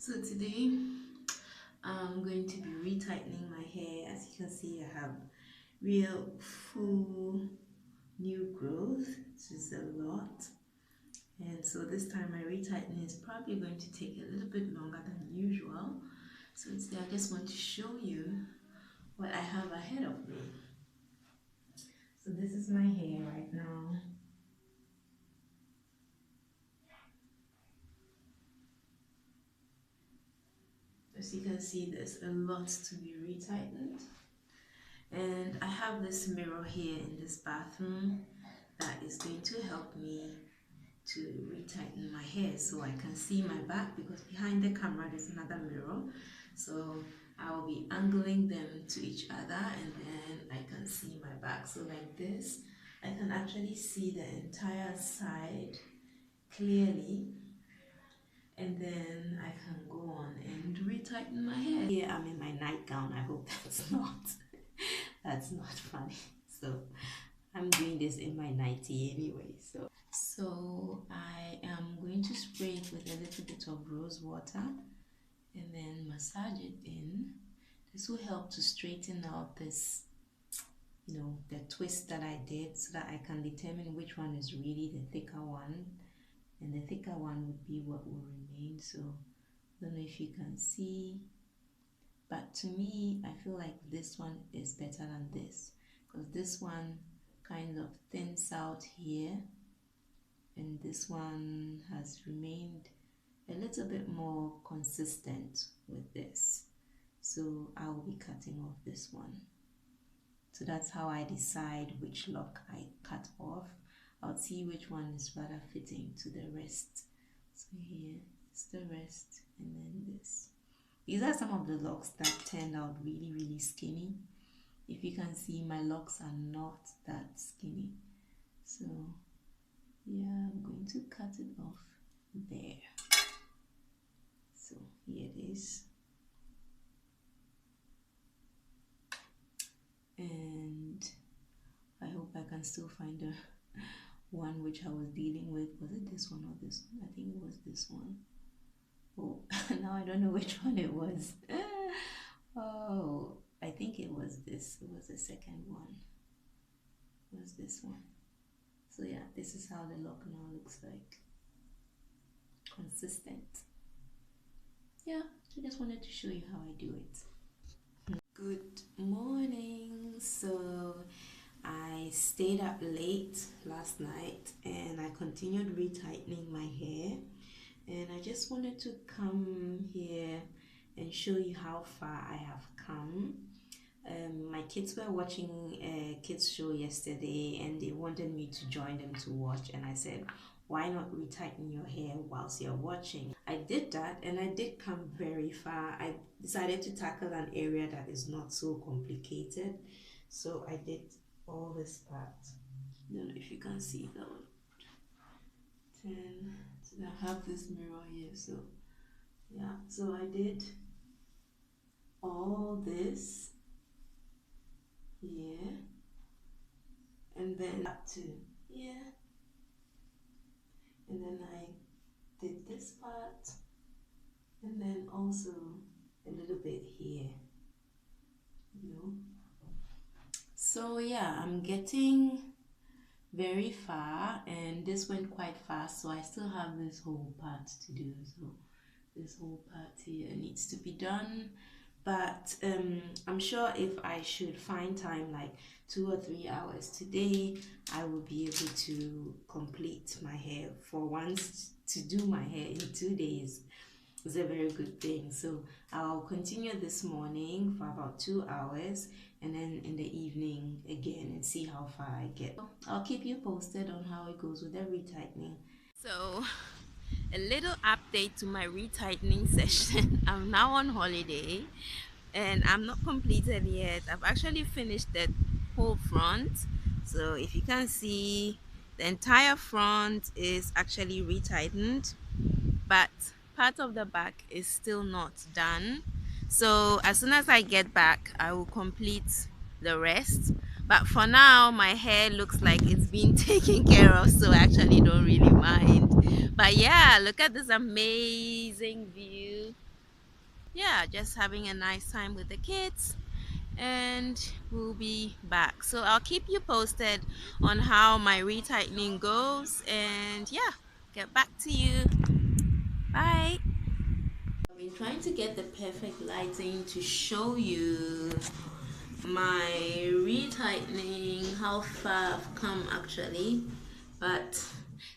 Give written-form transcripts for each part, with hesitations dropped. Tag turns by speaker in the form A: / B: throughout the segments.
A: So today I'm going to be retightening my hair. As you can see, I have real full new growth, which is a lot. And so this time my retightening is probably going to take a little bit longer than usual. So today I just want to show you what I have ahead of me. So this is my hair right now. As you can see, there's a lot to be retightened. And I have this mirror here in this bathroom that is going to help me to retighten my hair so I can see my back, because behind the camera there's another mirror. So I will be angling them to each other and then I can see my back. So like this, I can actually see the entire side clearly, and then I can go on and retighten my hair. Here I'm in my nightgown. I hope that's not funny. So I'm doing this in my nightie anyway. So I am going to spray it with a little bit of rose water and then massage it in. This will help to straighten out this, the twist that I did, so that I can determine which one is really the thicker one, and the thicker one would be what will remain. So I don't know if you can see, but to me I feel like this one is better than this, because this one kind of thins out here and this one has remained a little bit more consistent with this. So I will be cutting off this one. So that's how I decide which lock I cut off. I'll see which one is rather fitting to the rest. So here is the rest, and then this. These are some of the locks that turned out really skinny. If you can see, my locks are not that skinny. So yeah, I'm going to cut it off there. So here it is. And I hope I can still find the one which I was dealing with. Was it this one or this one? I think it was this one. Oh, now I don't know which one it was. Oh, I think it was this. It was the second one. It was this one. So yeah, this is how the lock now looks like. Consistent. Yeah, I just wanted to show you how I do it. Good morning. So I stayed up late last night and I continued retightening my hair, and I just wanted to come here and show you how far I have come. My kids were watching a kids show yesterday and they wanted me to join them to watch, and I said, why not retighten your hair whilst you're watching? I did that and I did come very far. I decided to tackle an area that is not so complicated. So I did all this part. I don't know if you can see that one. 10. So I have this mirror here. So yeah, so I did all this here, and then up to here. And then I did this part, and then also a little bit here, So yeah, I'm getting very far, and this went quite fast, so I still have this whole part to do. So this whole part here needs to be done, but I'm sure if I should find time, like 2 or 3 hours today, I will be able to complete my hair. For once, to do my hair in 2 days is a very good thing. So I'll continue this morning for about 2 hours, and then in the evening again, and see how far I get. I'll keep you posted on how it goes with the retightening. So a little update to my retightening session. I'm now on holiday and I'm not completed yet. I've actually finished the whole front. So if you can see, the entire front is actually retightened, but part of the back is still not done. So as soon as I get back, I will complete the rest. But for now, my hair looks like it's been taken care of, so I actually don't really mind. But yeah, look at this amazing view yeah, just having a nice time with the kids, and we'll be back. So I'll keep you posted on how my retightening goes, and yeah, get back to you. Bye. I've been trying to get the perfect lighting to show you my retightening, how far I've come actually, but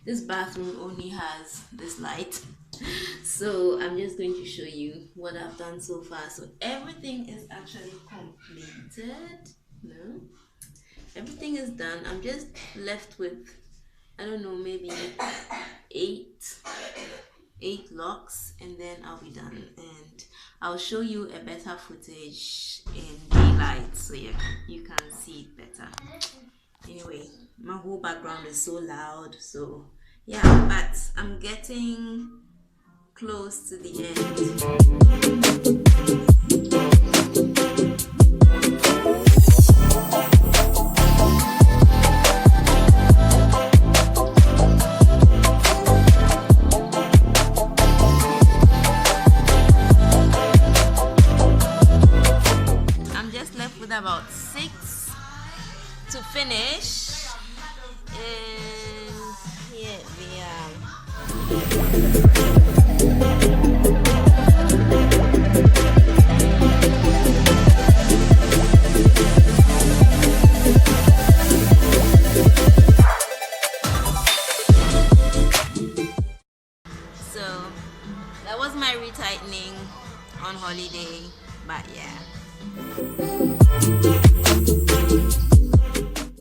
A: this bathroom only has this light. So I'm just going to show you what I've done so far. So everything is actually completed. No, everything is done. I'm just left with, I don't know, maybe eight locks, and then I'll be done, and I'll show you a better footage in daylight so you can see it better. Anyway, my whole background is so loud, so yeah, but I'm getting close to the end. About 6 to finish, and here we are. So that was my retightening on holiday, but yeah.